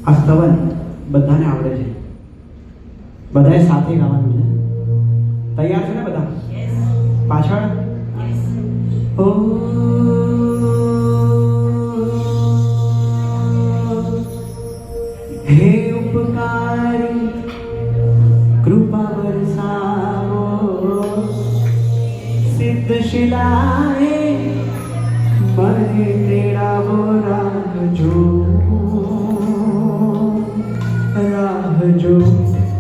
આ સ્તવન બધાને આવડે છે, બધાએ સાથે ગાવાનું છે. તૈયાર છે ને બધા? પાછળ ઓ હે ઉપકારી કૃપા વરસાવો, સિદ્ધ શિલાએ મને તેડાવો. રાહજો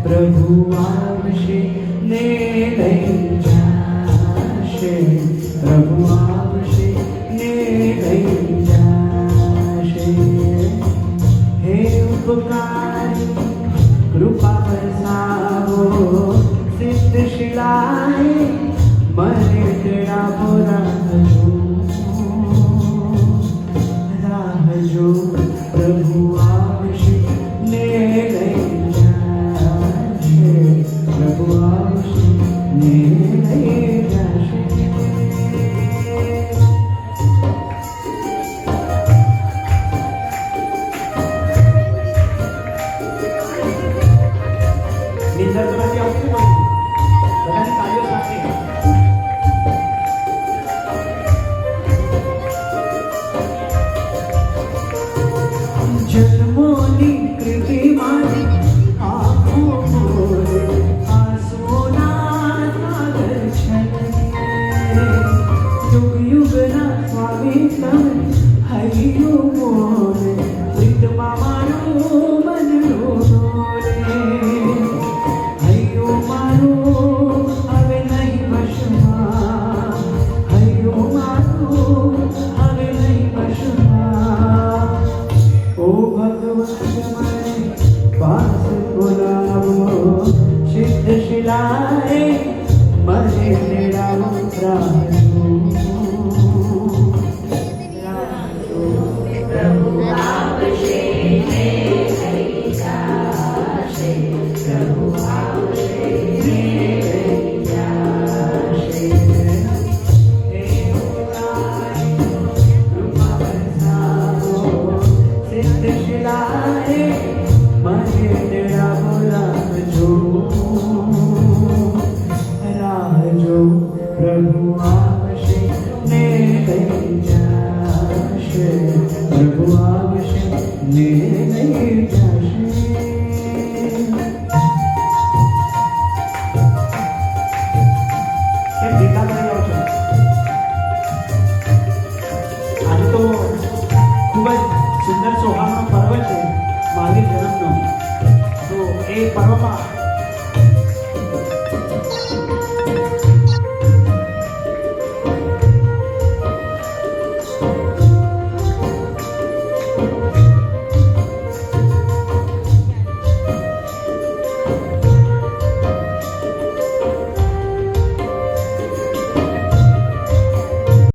પ્રભુ આવશે ને લઈ જાશે, પ્રભુ આવશે ને લઈ જાશે. હે ઉપકારી કૃપા વરસાવો, સિદ્ધ શિલાએ મને તેડાવો. રાહજો પ્રભુ આવશે ને લઈ જાશે, પ્રભુ આવશે ને લઈ જાશે. નિંદર તો નથી આવતી ને? બધાની તાળીઓ સાથે જન્મોની કૃતિ મારી આંખો મોરે આંસુઓના સાગર છલકે. યુગ યુગના સ્વામી તમે હરિયો મોરે, પ્રીતમાં મારું મનનું ડોલે. હૈયો મારું હવે નહીં વશમાં, હૈયો મારું હવે નહીં વશમાં. ઓ ભગવાન મને પાસ બોલાવો, સિદ્ધ શિલાએ મને તેડાવો. પ્રભુ આવશે ને લઈ જાશે, પ્રભુ આવશે ને લઈ જાશે. સિદ્ધ શિલાએ મને તેડાવો. રાહજો પ્રભુ આવશે ને લઈ જાશે, પ્રભુ આવશે ને લઈ જાશે. કેમ ભેગા કરી જાઓ છો? આજે તો ખૂબ જ સુંદર સોહામણો પર્વ છે મહાવીર જન્મનો. તો એ પર્વમાં